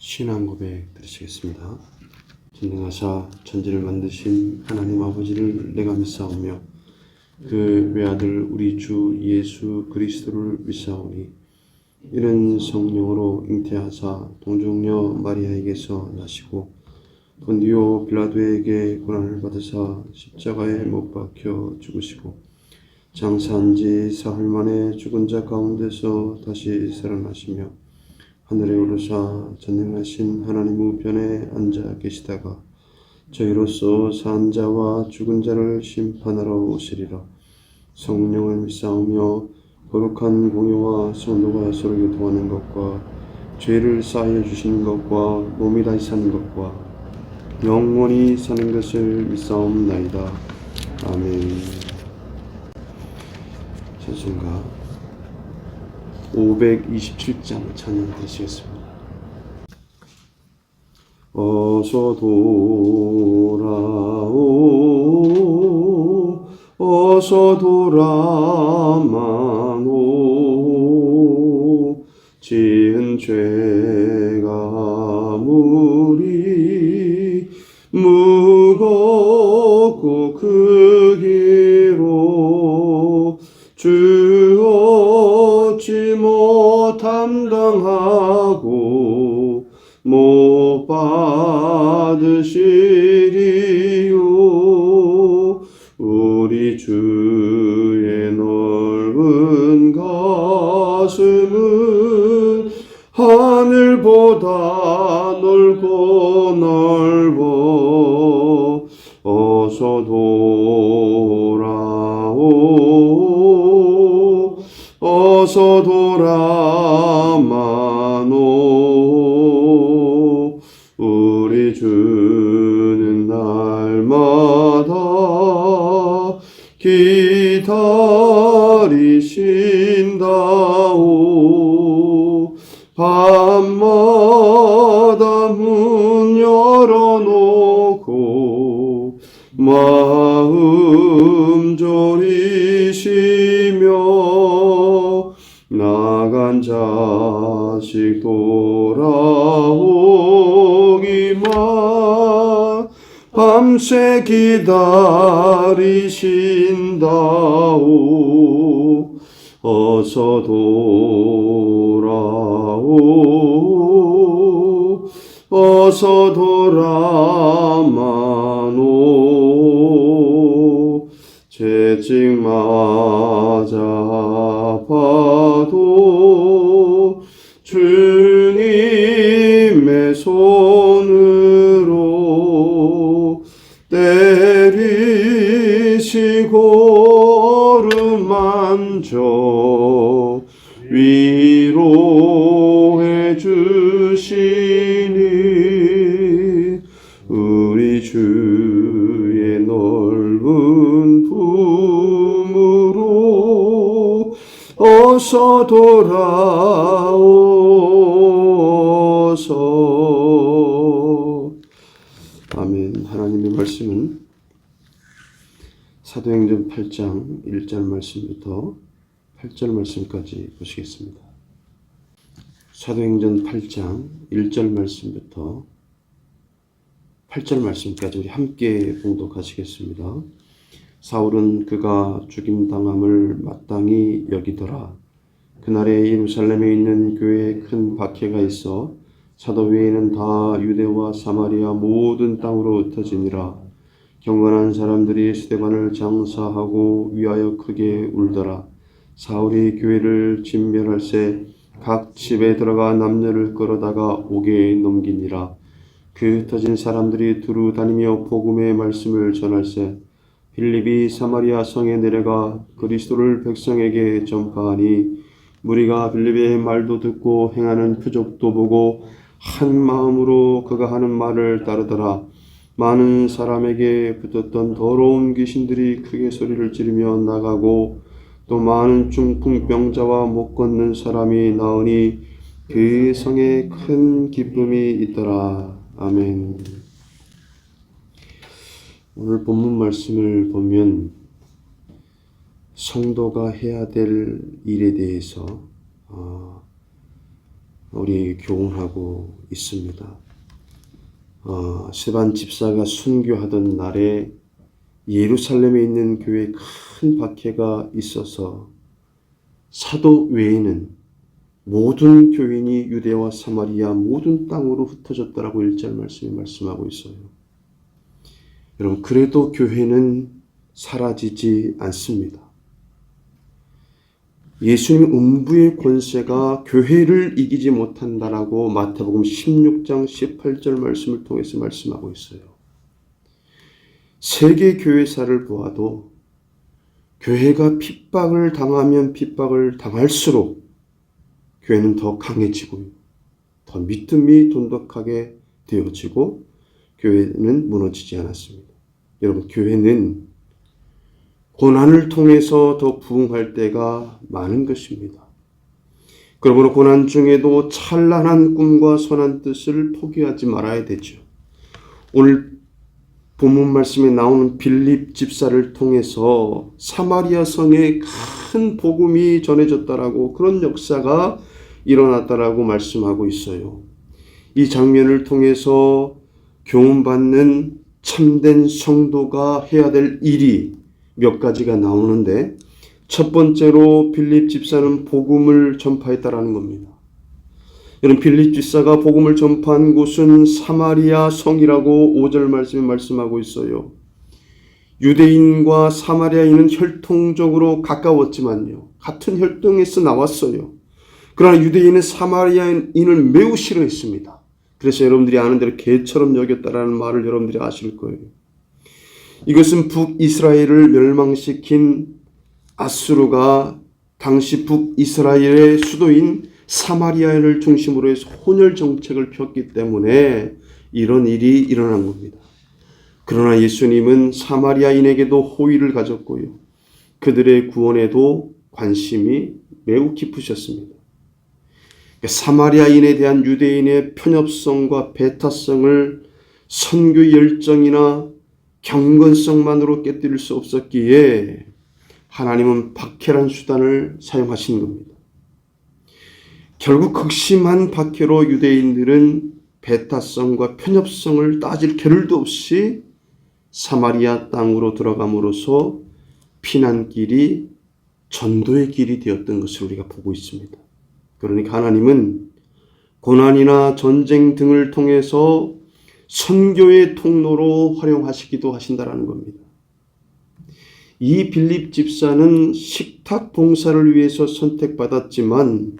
신앙 고백 드리시겠습니다. 전능하사 천지를 만드신 하나님 아버지를 내가 믿사오며 그 외아들 우리 주 예수 그리스도를 믿사오니 이는 성령으로 잉태하사 동정녀 마리아에게서 나시고 본디오 빌라도에게 고난을 받으사 십자가에 못 박혀 죽으시고 장사한 지 사흘 만에 죽은 자 가운데서 다시 살아나시며 하늘에 오르사 전능하신 하나님 우편에 앉아 계시다가 저희로서 산 자와 죽은 자를 심판하러 오시리라. 성령을 믿사오며 거룩한 공유와 성도가 서로 교통하는 것과 죄를 사하여 주시는 것과 몸이 다시 사는 것과 영원히 사는 것을 믿사옵나이다. 아멘. 찬송가 527장 찬양 드리시겠습니다. 어서 돌아오 어서 돌아마노 지은 죄가 무리 무겁고 크기로 주 얻지 못함당하고 못 받으시리요. 우리 주의 넓은 가슴은 하늘보다 넓고 넓어 어서 돌아오 어서 돌아마노 우리 주는 날마다 기다리신다오 밤마다 문 열어놓고 마음 졸이시며 나간 자식 돌아오기만 밤새 기다리신다오 어서 돌아오 어서 돌아마노 채찍 맞아 아파도 주님의 손으로 때리시고 어루만져 위로해 주시니 우리 주의 넓은 품으로 어서 돌아오소서. 아멘. 하나님의 말씀은 사도행전 8장 1절 말씀부터 8절 말씀까지 보시겠습니다. 사도행전 8장 1절 말씀부터 8절 말씀까지 우리 함께 봉독하시겠습니다. 사울은 그가 죽임당함을 마땅히 여기더라. 그날에 예루살렘에 있는 교회에 큰 박해가 있어 사도 외에는 다 유대와 사마리아 모든 땅으로 흩어지니라. 경건한 사람들이 스데반을 장사하고 위하여 크게 울더라. 사울이 교회를 진멸할새 각 집에 들어가 남녀를 끌어다가 옥에 넘기니라. 그 흩어진 사람들이 두루 다니며 복음의 말씀을 전할새 빌립이 사마리아 성에 내려가 그리스도를 백성에게 전파하니 무리가 빌립의 말도 듣고 행하는 표적도 보고 한 마음으로 그가 하는 말을 따르더라. 많은 사람에게 붙었던 더러운 귀신들이 크게 소리를 지르며 나가고 또 많은 중풍병자와 못 걷는 사람이 나으니 그 성에 큰 기쁨이 있더라. 아멘. 오늘 본문 말씀을 보면 성도가 해야 될 일에 대해서 우리 교훈하고 있습니다. 스데반 집사가 순교하던 날에 예루살렘에 있는 교회에 큰 박해가 있어서 사도 외에는 모든 교인이 유대와 사마리아 모든 땅으로 흩어졌다라고 1절 말씀이 말씀하고 있어요. 여러분, 그래도 교회는 사라지지 않습니다. 예수님 음부의 권세가 교회를 이기지 못한다라고 마태복음 16장 18절 말씀을 통해서 말씀하고 있어요. 세계 교회사를 보아도 교회가 핍박을 당하면 핍박을 당할수록 교회는 더 강해지고 더 믿음이 돈독하게 되어지고 교회는 무너지지 않았습니다. 여러분, 교회는 고난을 통해서 더 부흥할 때가 많은 것입니다. 그러므로 고난 중에도 찬란한 꿈과 선한 뜻을 포기하지 말아야 되죠. 오늘 본문 말씀에 나오는 빌립 집사를 통해서 사마리아 성에 큰 복음이 전해졌다라고, 그런 역사가 일어났다라고 말씀하고 있어요. 이 장면을 통해서 교훈받는 참된 성도가 해야 될 일이 몇 가지가 나오는데, 첫 번째로 빌립 집사는 복음을 전파했다라는 겁니다. 여러분, 빌립 집사가 복음을 전파한 곳은 사마리아 성이라고 5절 말씀에 말씀하고 있어요. 유대인과 사마리아인은 혈통적으로 가까웠지만요, 같은 혈통에서 나왔어요. 그러나 유대인은 사마리아인을 매우 싫어했습니다. 그래서 여러분들이 아는 대로 개처럼 여겼다라는 말을 여러분들이 아실 거예요. 이것은 북이스라엘을 멸망시킨 아수르가 당시 북이스라엘의 수도인 사마리아를 중심으로 해서 혼혈 정책을 폈기 때문에 이런 일이 일어난 겁니다. 그러나 예수님은 사마리아인에게도 호의를 가졌고요, 그들의 구원에도 관심이 매우 깊으셨습니다. 사마리아인에 대한 유대인의 편협성과 배타성을 선교 열정이나 경건성만으로 깨뜨릴 수 없었기에 하나님은 박해란 수단을 사용하신 겁니다. 결국 극심한 박해로 유대인들은 배타성과 편협성을 따질 겨를도 없이 사마리아 땅으로 들어감으로써 피난길이 전도의 길이 되었던 것을 우리가 보고 있습니다. 그러니까 하나님은 고난이나 전쟁 등을 통해서 선교의 통로로 활용하시기도 하신다라는 겁니다. 이 빌립 집사는 식탁 봉사를 위해서 선택받았지만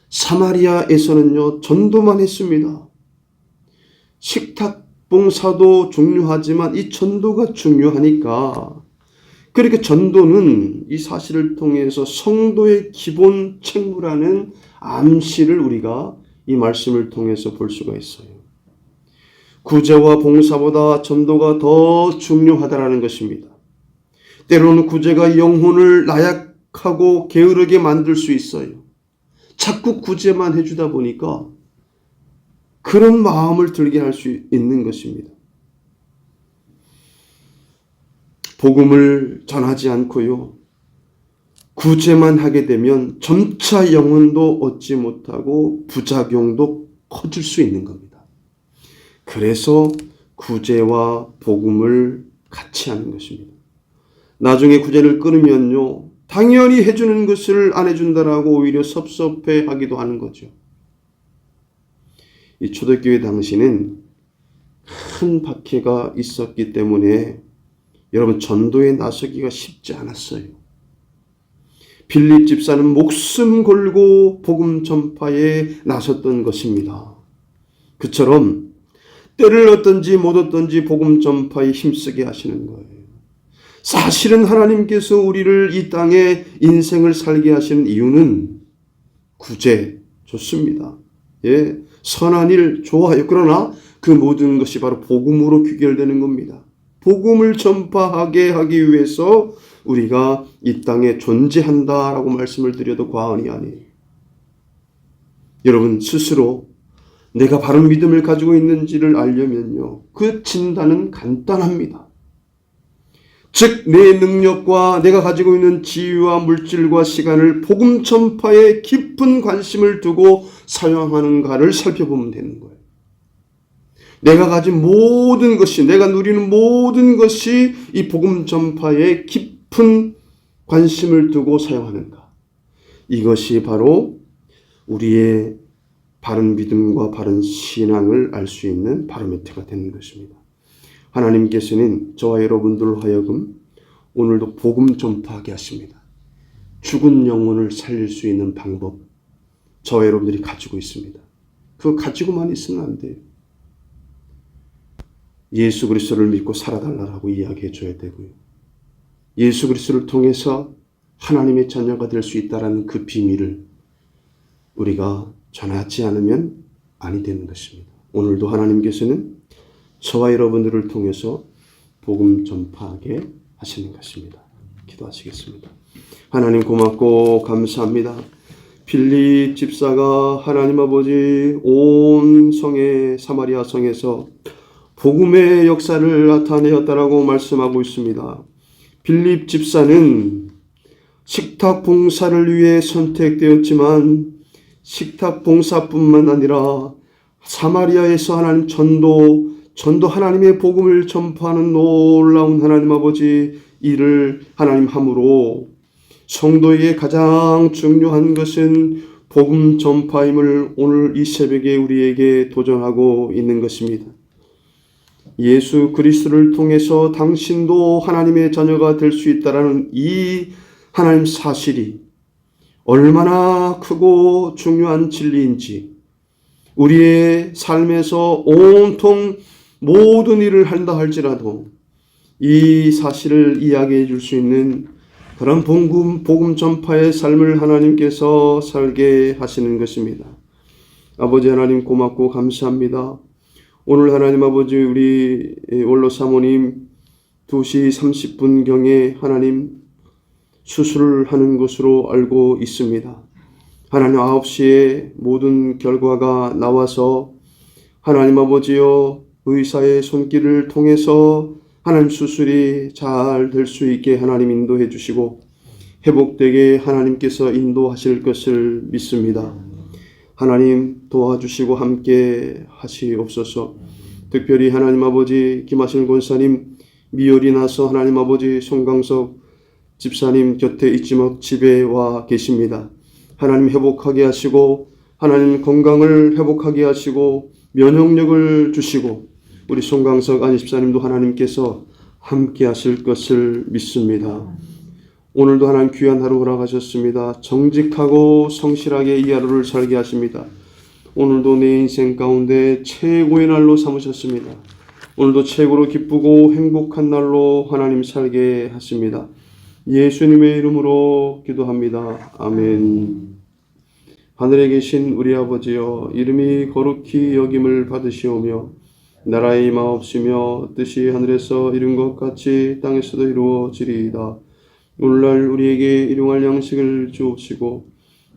사마리아에서는요, 전도만 했습니다. 식탁 봉사도 중요하지만 이 전도가 중요하니까, 그렇게 전도는 이 사실을 통해서 성도의 기본 책무라는 암시를 우리가 이 말씀을 통해서 볼 수가 있어요. 구제와 봉사보다 전도가 더 중요하다라는 것입니다. 때로는 구제가 영혼을 나약하고 게으르게 만들 수 있어요. 자꾸 구제만 해주다 보니까 그런 마음을 들게 할 수 있는 것입니다. 복음을 전하지 않고요, 구제만 하게 되면 점차 영혼도 얻지 못하고 부작용도 커질 수 있는 겁니다. 그래서 구제와 복음을 같이 하는 것입니다. 나중에 구제를 끊으면요, 당연히 해주는 것을 안 해준다라고 오히려 섭섭해하기도 하는 거죠. 이 초대교회 당시는 큰 박해가 있었기 때문에 여러분, 전도에 나서기가 쉽지 않았어요. 빌립 집사는 목숨 걸고 복음 전파에 나섰던 것입니다. 그처럼 때를 얻든지 못 얻든지 복음 전파에 힘쓰게 하시는 거예요. 사실은 하나님께서 우리를 이 땅에 인생을 살게 하시는 이유는 구제 좋습니다. 예, 선한 일 좋아요. 그러나 그 모든 것이 바로 복음으로 귀결되는 겁니다. 복음을 전파하게 하기 위해서 우리가 이 땅에 존재한다라고 말씀을 드려도 과언이 아니에요. 여러분, 스스로 내가 바른 믿음을 가지고 있는지를 알려면요, 그 진단은 간단합니다. 즉 내 능력과 내가 가지고 있는 지위와 물질과 시간을 복음 전파에 깊은 관심을 두고 사용하는가를 살펴보면 되는 거예요. 내가 가진 모든 것이, 내가 누리는 모든 것이 이 복음 전파에 깊은 관심을 두고 사용하는가. 이것이 바로 우리의 바른 믿음과 바른 신앙을 알 수 있는 바로미터가 되는 것입니다. 하나님께서는 저와 여러분들로 하여금 오늘도 복음 전파하게 하십니다. 죽은 영혼을 살릴 수 있는 방법, 저와 여러분들이 가지고 있습니다. 그거 가지고만 있으면 안 돼요. 예수 그리스도를 믿고 살아달라고 이야기해 줘야 되고요. 예수 그리스도를 통해서 하나님의 자녀가 될 수 있다는 그 비밀을 우리가 전하지 않으면 아니 되는 것입니다. 오늘도 하나님께서는 저와 여러분들을 통해서 복음 전파하게 하시는 것입니다. 기도하시겠습니다. 하나님 고맙고 감사합니다. 빌립 집사가 하나님 아버지 온 성의 사마리아 성에서 복음의 역사를 나타내었다라고 말씀하고 있습니다. 빌립 집사는 식탁 봉사를 위해 선택되었지만 식탁 봉사뿐만 아니라 사마리아에서 하나님 전도 하나님의 복음을 전파하는 놀라운 하나님 아버지 일을 하나님 함으로 성도에게 가장 중요한 것은 복음 전파임을 오늘 이 새벽에 우리에게 도전하고 있는 것입니다. 예수 그리스도를 통해서 당신도 하나님의 자녀가 될 수 있다라는 이 하나님 사실이 얼마나 크고 중요한 진리인지 우리의 삶에서 온통 모든 일을 한다 할지라도 이 사실을 이야기해 줄 수 있는 그런 복음 전파의 삶을 하나님께서 살게 하시는 것입니다. 아버지 하나님 고맙고 감사합니다. 오늘 하나님 아버지 우리 원로 사모님 2시 30분경에 하나님 수술을 하는 것으로 알고 있습니다. 하나님 9시에 모든 결과가 나와서 하나님 아버지여 의사의 손길을 통해서 하나님 수술이 잘 될 수 있게 하나님 인도해 주시고 회복되게 하나님께서 인도하실 것을 믿습니다. 하나님 도와주시고 함께 하시옵소서. 특별히 하나님 아버지 김하신 권사님 미열이 나서 하나님 아버지 송강석 집사님 곁에 있지만 집에 와 계십니다. 하나님 회복하게 하시고 하나님 건강을 회복하게 하시고 면역력을 주시고 우리 송강석 안희 집사님도 하나님께서 함께 하실 것을 믿습니다. 오늘도 하나님 귀한 하루 허락하셨습니다. 정직하고 성실하게 이 하루를 살게 하십니다. 오늘도 내 인생 가운데 최고의 날로 삼으셨습니다. 오늘도 최고로 기쁘고 행복한 날로 하나님 살게 하십니다. 예수님의 이름으로 기도합니다. 아멘. 하늘에 계신 우리 아버지여 이름이 거룩히 여김을 받으시오며 나라의 임하옵시며 뜻이 하늘에서 이룬 것 같이 땅에서도 이루어지리이다. 오늘날 우리에게 일용할 양식을 주옵시고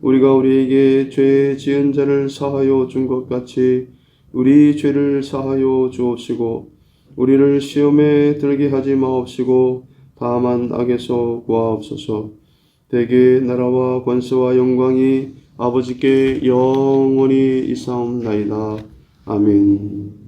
우리가 우리에게 죄 지은 자를 사하여 준 것 같이 우리 죄를 사하여 주옵시고 우리를 시험에 들게 하지 마옵시고 다만 악에서 구하옵소서. 대개 나라와 권세와 영광이 아버지께 영원히 있사옵나이다. 아멘.